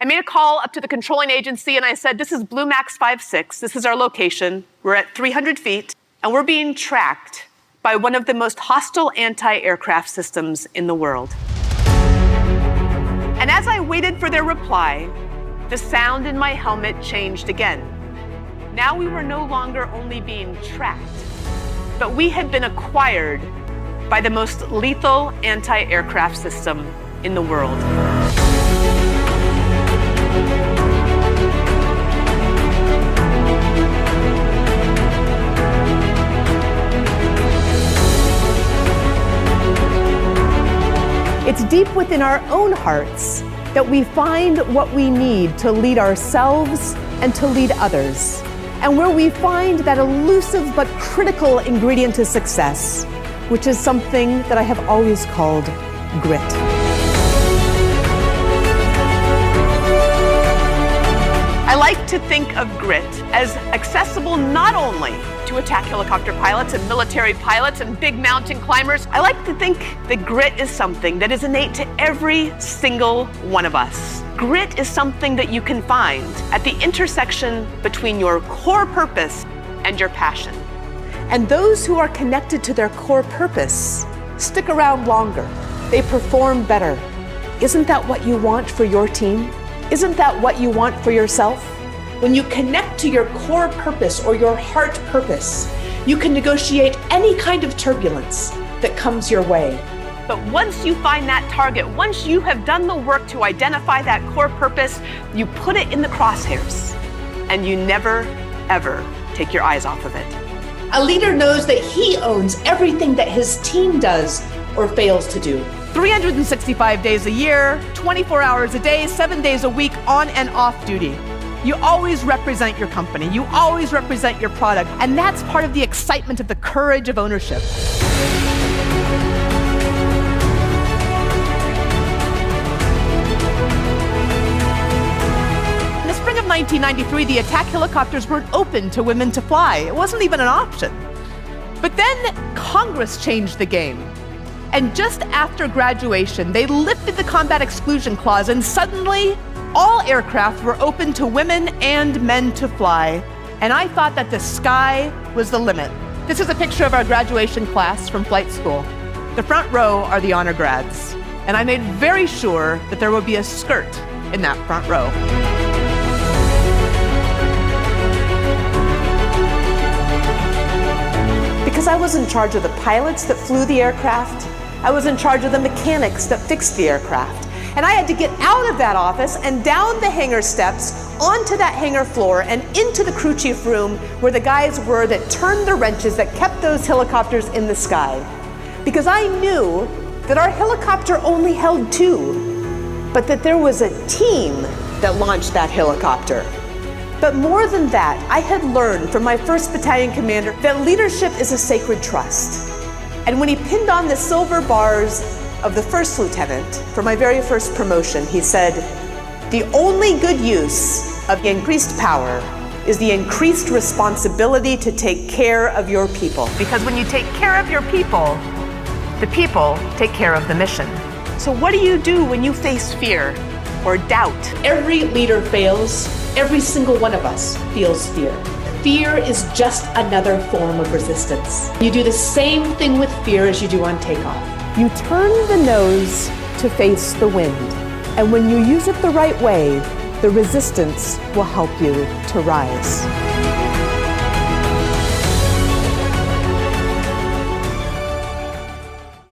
I made a call up to the controlling agency and I said, this is Blue Max 56. This is our location. We're at 300 feet and we're being tracked by one of the most hostile anti-aircraft systems in the world. And as I waited for their reply, the sound in my helmet changed again. Now we were no longer only being tracked, but we had been acquired by the most lethal anti-aircraft system in the world. It's deep within our own hearts that we find what we need to lead ourselves and to lead others, and where we find that elusive but critical ingredient to success, which is something that I have always called grit. I like to think of grit as accessible not only to attack helicopter pilots and military pilots and big mountain climbers. I like to think that grit is something that is innate to every single one of us. Grit is something that you can find at the intersection between your core purpose and your passion. And those who are connected to their core purpose stick around longer. They perform better. Isn't that what you want for your team? Isn't that what you want for yourself? When you connect to your core purpose or your heart purpose, you can negotiate any kind of turbulence that comes your way. But once you find that target, once you have done the work to identify that core purpose, you put it in the crosshairs and you never, ever take your eyes off of it. A leader knows that he owns everything that his team does or fails to do. 365 days a year, 24 hours a day, 7 days a week, on and off duty. You always represent your company. You always represent your product. And that's part of the excitement of the courage of ownership. In the spring of 1993, the attack helicopters weren't open to women to fly. It wasn't even an option. But then Congress changed the game. And just after graduation, they lifted the combat exclusion clause, and suddenly all aircraft were open to women and men to fly. And I thought that the sky was the limit. This is a picture of our graduation class from flight school. The front row are the honor grads. And I made very sure that there would be a skirt in that front row. Because I was in charge of the pilots that flew the aircraft, I was in charge of the mechanics that fixed the aircraft. And I had to get out of that office and down the hangar steps, onto that hangar floor, and into the crew chief room where the guys were that turned the wrenches that kept those helicopters in the sky. Because I knew that our helicopter only held two, but that there was a team that launched that helicopter. But more than that, I had learned from my 1st Battalion commander that leadership is a sacred trust. And when he pinned on the silver bars of the 1st lieutenant for my very first promotion, he said, "The only good use of increased power is the increased responsibility to take care of your people. Because when you take care of your people, the people take care of the mission." So what do you do when you face fear or doubt? Every leader fails. Every single one of us feels fear. Fear is just another form of resistance. You do the same thing with fear as you do on takeoff. You turn the nose to face the wind. And when you use it the right way, the resistance will help you to rise.